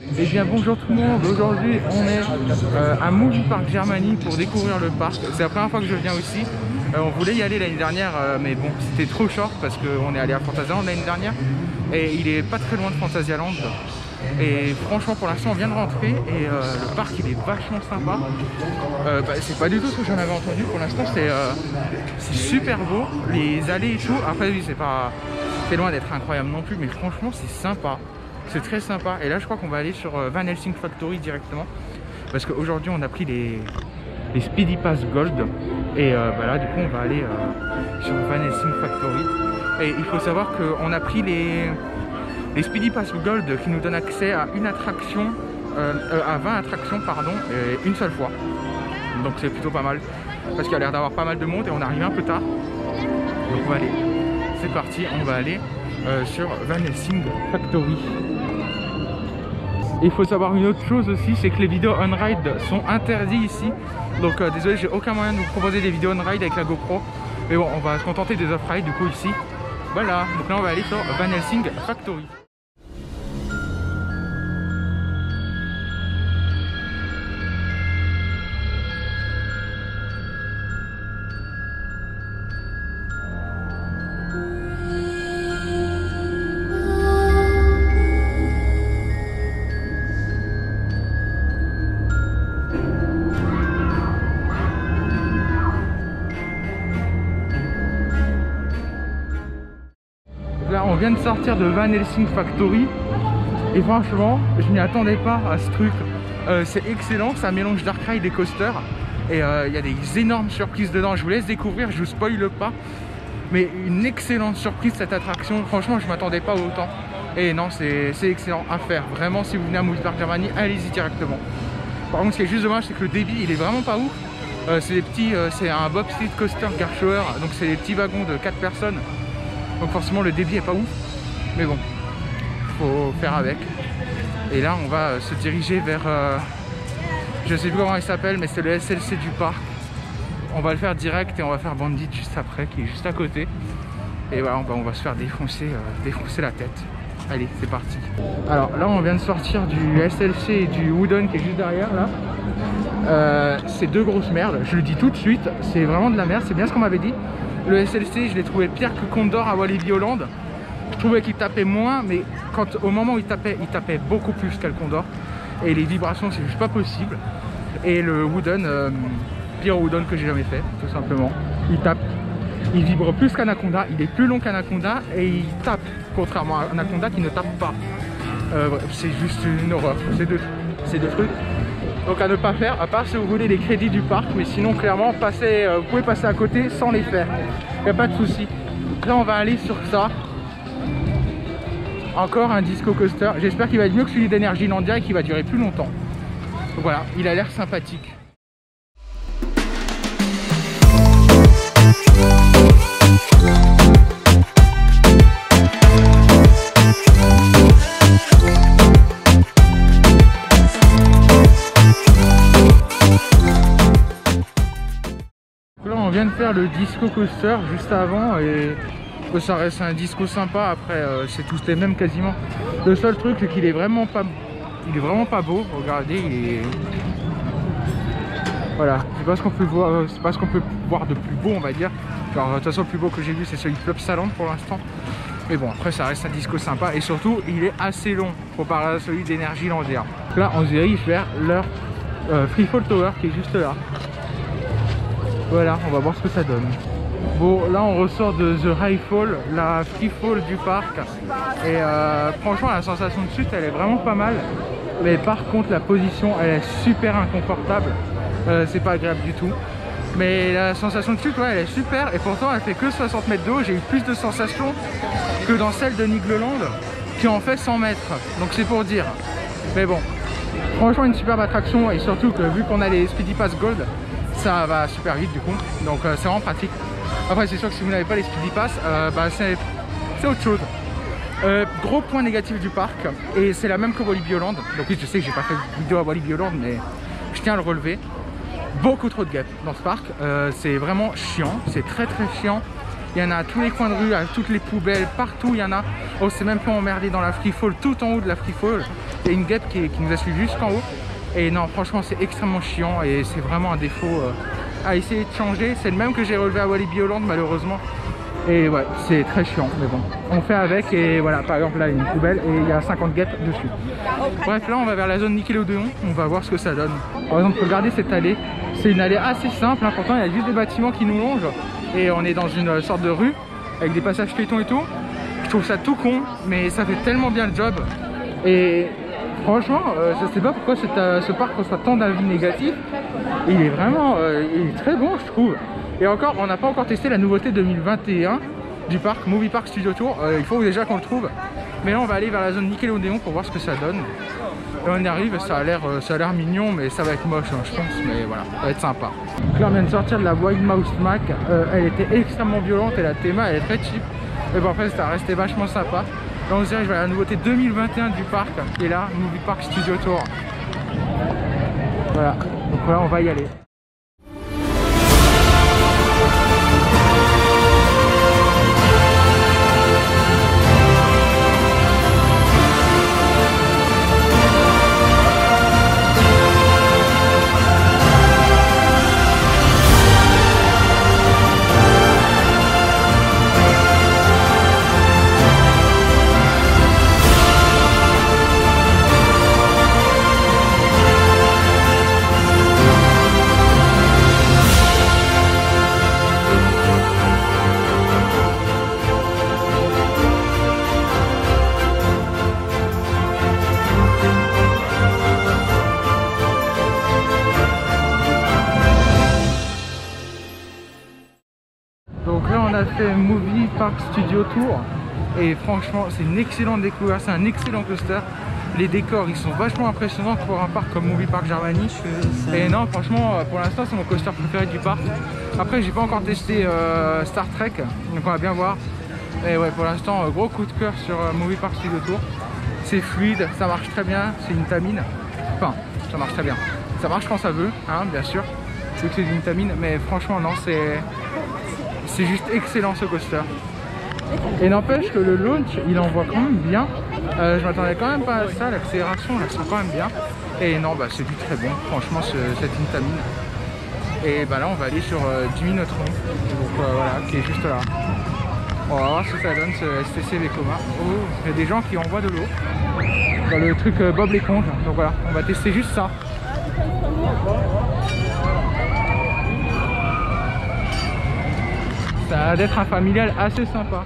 Eh bien bonjour tout le monde, aujourd'hui on est à Movie Park Germany pour découvrir le parc. C'est la première fois que je viens aussi. On voulait y aller l'année dernière mais bon c'était trop short parce qu'on est allé à Phantasialand l'année dernière et il est pas très loin de Phantasialand. Et franchement pour l'instant on vient de rentrer et le parc il est vachement sympa. C'est pas du tout ce que j'en avais entendu, pour l'instant c'est super beau, les allées et tout. Après oui c'est loin d'être incroyable non plus mais franchement c'est sympa. C'est très sympa et là je crois qu'on va aller sur Van Helsing Factory directement parce qu'aujourd'hui on a pris les Speedy Pass Gold et là du coup on va aller sur Van Helsing Factory et il faut savoir qu'on a pris les Speedy Pass Gold qui nous donnent accès à une attraction, à 20 attractions pardon, une seule fois, donc c'est plutôt pas mal parce qu'il y a l'air d'avoir pas mal de monde et on arrive un peu tard, donc on va aller, c'est parti, on va aller sur Van Helsing Factory. Il faut savoir une autre chose aussi, c'est que les vidéos on-ride sont interdits ici. Donc désolé, j'ai aucun moyen de vous proposer des vidéos on-ride avec la GoPro. Mais bon, on va se contenter des off-ride du coup ici. Voilà, donc là on va aller sur Van Helsing Factory. Là on vient de sortir de Van Helsing Factory et franchement je m'y attendais pas à ce truc. C'est excellent, ça mélange dark ride et coaster et il y a des énormes surprises dedans. Je vous laisse découvrir, je vous spoile pas, mais une excellente surprise cette attraction. Franchement je m'attendais pas autant et non c'est excellent à faire. Vraiment si vous venez à Movie Park Germany, allez-y directement. Par contre ce qui est juste dommage c'est que le débit il est vraiment pas ouf. C'est des petits, c'est un bobsleigh coaster Garshower, donc c'est des petits wagons de 4 personnes. Donc forcément le débit est pas ouf, mais bon, faut faire avec. Et là on va se diriger vers, je sais plus comment il s'appelle, mais c'est le SLC du parc. On va le faire direct et on va faire Bandit juste après, qui est juste à côté. Et voilà, on va se faire défoncer la tête. Allez, c'est parti. Alors là on vient de sortir du SLC et du Wooden qui est juste derrière là. C'est deux grosses merdes, je le dis tout de suite, c'est vraiment de la merde, c'est bien ce qu'on m'avait dit. Le SLC, je l'ai trouvé pire que Condor à Walibi Holland. Je trouvais qu'il tapait moins, mais au moment où il tapait beaucoup plus qu'à le Condor. Et les vibrations, c'est juste pas possible. Et le Wooden, pire Wooden que j'ai jamais fait, tout simplement. Il vibre plus qu'Anaconda, il est plus long qu'Anaconda et il tape, contrairement à Anaconda qui ne tape pas. C'est juste une horreur, ces deux trucs. Donc à ne pas faire, à part si vous voulez les crédits du parc, mais sinon clairement vous pouvez passer à côté sans les faire, il n'y a pas de souci. Là on va aller sur ça, encore un disco coaster, j'espère qu'il va être mieux que celui d'Energylandia et qu'il va durer plus longtemps. Donc voilà, il a l'air sympathique. On vient de faire le disco coaster juste avant et ça reste un disco sympa. Après c'est tous les mêmes quasiment. Le seul truc c'est qu'il est vraiment pas beau. Regardez, voilà, c'est pas ce qu'on peut voir de plus beau on va dire. Genre de toute façon le plus beau que j'ai vu c'est celui de Plopsaland pour l'instant. Mais bon après ça reste un disco sympa et surtout il est assez long comparé à celui d'Energylandia. Là on se dirige vers leur Freefall Tower qui est juste là. Voilà, on va voir ce que ça donne. Bon, là on ressort de The High Fall, la Free Fall du parc. Et franchement, la sensation de chute, elle est vraiment pas mal. Mais par contre, la position, elle est super inconfortable. C'est pas agréable du tout. Mais la sensation de chute, ouais, elle est super. Et pourtant, elle fait que 60 mètres de haut. J'ai eu plus de sensations que dans celle de Nigloland, qui en fait 100 mètres. Donc c'est pour dire. Mais bon, franchement, une superbe attraction. Et surtout que vu qu'on a les Speedy Pass Gold, ça va super vite du coup, donc c'est vraiment pratique. Après c'est sûr que si vous n'avez pas les Speedy Pass, c'est autre chose. Gros point négatif du parc, et c'est la même que Walibi Holland. Donc oui je sais que j'ai pas fait de vidéo à Walibi Holland, mais je tiens à le relever. Beaucoup trop de guêpes dans ce parc, c'est vraiment chiant, c'est très chiant. Il y en a à tous les coins de rue, à toutes les poubelles, partout il y en a. On s'est même pas emmerdé dans la free fall, tout en haut de la free fall. Il y a une guêpe qui nous a suivi jusqu'en haut. Et non, franchement, c'est extrêmement chiant et c'est vraiment un défaut à essayer de changer. C'est le même que j'ai relevé à Walibi Holland, malheureusement. Et ouais, c'est très chiant, mais bon, on fait avec. Et voilà, par exemple, là, il y a une poubelle et il y a 50 guêpes dessus. Bref, là, on va vers la zone Nickelodeon. On va voir ce que ça donne. Par exemple, regardez cette allée. C'est une allée assez simple, hein. Pourtant, il y a juste des bâtiments qui nous longent. Et on est dans une sorte de rue avec des passages piétons et tout. Je trouve ça tout con, mais ça fait tellement bien le job. Et franchement, je sais pas pourquoi ce parc reçoit tant d'avis négatifs. Il est vraiment il est très bon, je trouve. Et encore, on n'a pas encore testé la nouveauté 2021 du parc, Movie Park Studio Tour. Il faut déjà qu'on le trouve. Mais là, on va aller vers la zone Nickelodeon pour voir ce que ça donne. Et on y arrive, ça a l'air mignon, mais ça va être moche, hein, je pense. Mais voilà, ça va être sympa. Donc là, on vient de sortir de la Wild Mouse Mac. Elle était extrêmement violente et la théma, elle est très cheap. Mais bon, après, ça restait vachement sympa. Là, on se dirige vers la nouveauté 2021 du parc. Et là, Movie Park Studio Tour. Voilà, donc là, on va y aller. Donc là on a fait Movie Park Studio Tour et franchement c'est une excellente découverte, c'est un excellent coaster. Les décors ils sont vachement impressionnants pour un parc comme Movie Park Germany. Et non franchement pour l'instant c'est mon coaster préféré du parc. Après j'ai pas encore testé Star Trek, donc on va bien voir. Et ouais pour l'instant gros coup de cœur sur Movie Park Studio Tour. C'est fluide, ça marche très bien, c'est une tamine. Enfin ça marche très bien. Ça marche quand ça veut, hein, bien sûr. Vu que c'est une tamine, mais franchement non c'est juste excellent ce coaster. Et n'empêche que le launch il envoie quand même bien. Je m'attendais quand même pas à ça, l'accélération là c'est quand même bien. Et non bah c'est du très bon, franchement cette Intamin. Et bah là on va aller sur Jimmy Neutron, donc voilà, qui est juste là. On va voir ce que ça donne ce STC Vekoma. Oh, il y a des gens qui envoient de l'eau dans le truc Bob l'éponge. Donc voilà, on va tester juste ça. Ça a d'être un familial assez sympa.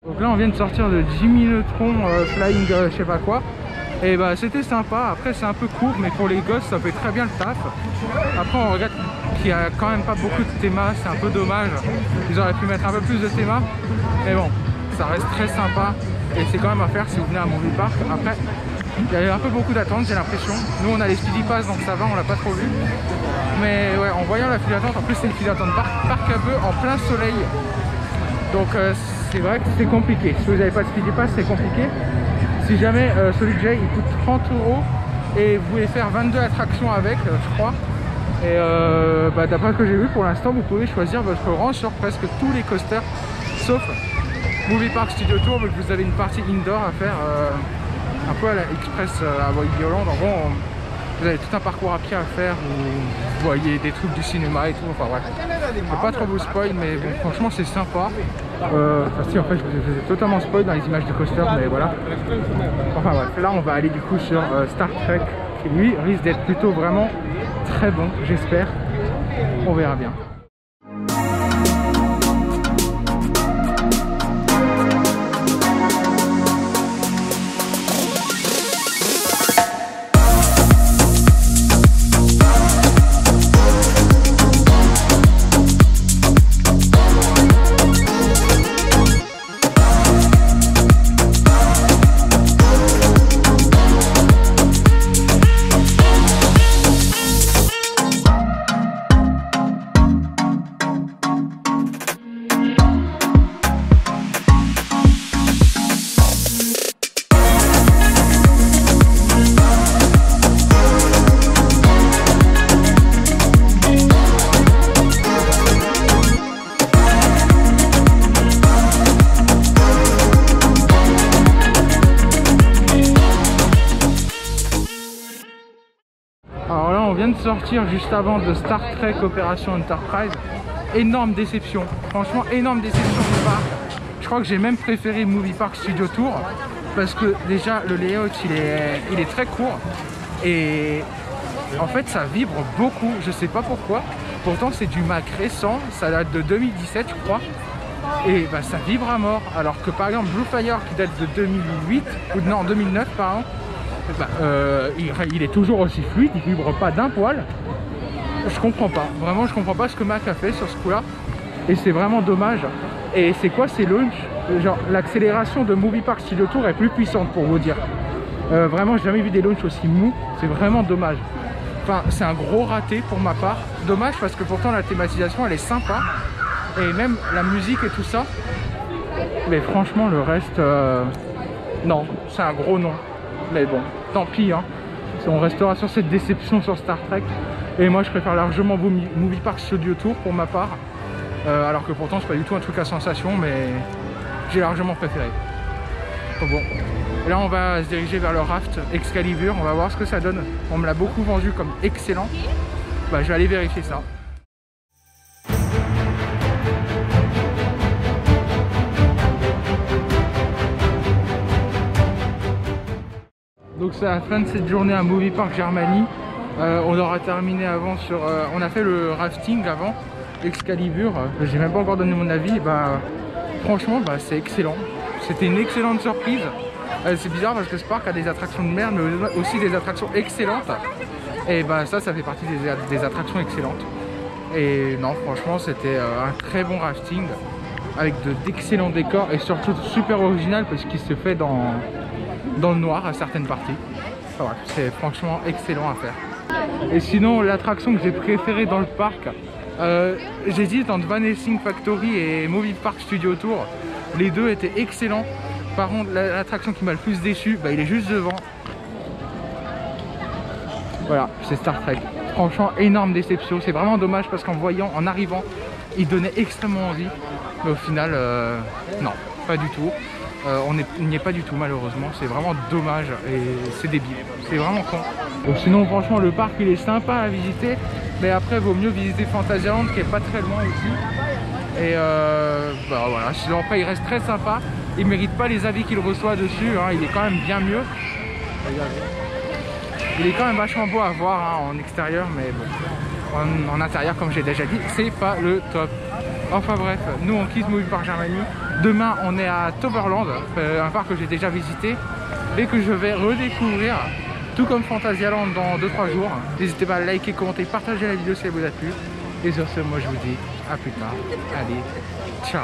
Donc là on vient de sortir de Jimmy Neutron Flying je sais pas quoi. Et bah c'était sympa, après c'est un peu court mais pour les gosses ça fait très bien le taf. Après on regarde qu'il n'y a quand même pas beaucoup de thémas, c'est un peu dommage. Ils auraient pu mettre un peu plus de thémas. Mais bon, ça reste très sympa et c'est quand même à faire si vous venez à Movie Park. Après, il y a un peu beaucoup d'attente j'ai l'impression. Nous on a les Speedy Pass donc ça va, on l'a pas trop vu. Mais ouais, en voyant la file d'attente, en plus c'est une file d'attente parc à bœuf en plein soleil. Donc c'est vrai que c'est compliqué. Si vous n'avez pas de Speedy Pass c'est compliqué. Si jamais celui que j'ai il coûte 30 € et vous voulez faire 22 attractions avec, je crois. Et bah, d'après ce que j'ai vu pour l'instant, vous pouvez choisir votre rang sur presque tous les coasters, sauf Movie Park Studio Tour, vu que vous avez une partie indoor à faire un peu à la Express à Walibi Holland. En gros, vous avez tout un parcours à pied à faire où vous voyez des trucs du cinéma et tout. Enfin bref, je ne vais pas trop vous spoil, mais bon, franchement c'est sympa. Enfin si en fait je vous ai totalement spoil dans les images du coaster, mais voilà. Enfin bref, là on va aller du coup sur Star Trek qui lui risque d'être plutôt vraiment très bon, j'espère. On verra bien. sortir juste avant de Star Trek Opération Enterprise. Énorme déception, franchement énorme déception du parc. Je crois que j'ai même préféré Movie Park Studio Tour parce que déjà le layout il est très court et en fait ça vibre beaucoup, je sais pas pourquoi. Pourtant c'est du Mac récent, ça date de 2017 je crois. Et bah, ça vibre à mort, alors que par exemple Blue Fire qui date de 2008 ou non 2009 pardon, bah, il est toujours aussi fluide, il vibre pas d'un poil. Je comprends pas, vraiment je comprends pas ce que Mac a fait sur ce coup là et c'est vraiment dommage. Et c'est quoi ces launchs? Genre l'accélération de Movie Park Studio Tour est plus puissante pour vous dire. Vraiment j'ai jamais vu des launchs aussi mous, c'est vraiment dommage. Enfin c'est un gros raté pour ma part, dommage parce que pourtant la thématisation elle est sympa et même la musique et tout ça. Mais franchement le reste non, c'est un gros non. Mais bon, tant pis hein. On restera sur cette déception sur Star Trek. Et moi je préfère largement Movie Park Studio Tour pour ma part. Alors que pourtant c'est pas du tout un truc à sensation, mais j'ai largement préféré. Donc bon. Et là on va se diriger vers le raft Excalibur, on va voir ce que ça donne. On me l'a beaucoup vendu comme excellent. Bah je vais aller vérifier ça. Donc c'est la fin de cette journée à Movie Park Germany. On aura terminé avant sur... on a fait le rafting avant, Excalibur. J'ai même pas encore donné mon avis. Bah, franchement, bah, c'est excellent. C'était une excellente surprise. C'est bizarre parce que ce parc a des attractions de merde, mais aussi des attractions excellentes. Et bah ça fait partie des attractions excellentes. Et non, franchement, c'était un très bon rafting avec d'excellents décors et surtout super original parce qu'il se fait dans le noir à certaines parties. Enfin, bref, c'est franchement excellent à faire. Et sinon l'attraction que j'ai préférée dans le parc, j'hésite entre Van Helsing Factory et Movie Park Studio Tour. Les deux étaient excellents. Par contre l'attraction qui m'a le plus déçu, bah, il est juste devant. Voilà, c'est Star Trek. Franchement énorme déception. C'est vraiment dommage parce qu'en voyant, en arrivant, il donnait extrêmement envie. Mais au final, non, pas du tout. On n'y est pas du tout malheureusement, c'est vraiment dommage et c'est débile, c'est vraiment con. Donc sinon franchement le parc il est sympa à visiter, mais après vaut mieux visiter Fantasyland qui est pas très loin aussi. Et bah voilà, sinon après il reste très sympa, il mérite pas les avis qu'il reçoit dessus, hein. Il est quand même bien mieux. Il est quand même vachement beau à voir hein, en extérieur, mais bon, en intérieur comme j'ai déjà dit, c'est pas le top. Enfin bref, nous on quitte Movie Park Germany. Demain on est à Toverland, un parc que j'ai déjà visité et que je vais redécouvrir, tout comme Fantasyland dans 2-3 jours. N'hésitez pas à liker, commenter, partager la vidéo si elle vous a plu. Et sur ce, moi je vous dis à plus tard. Allez, ciao.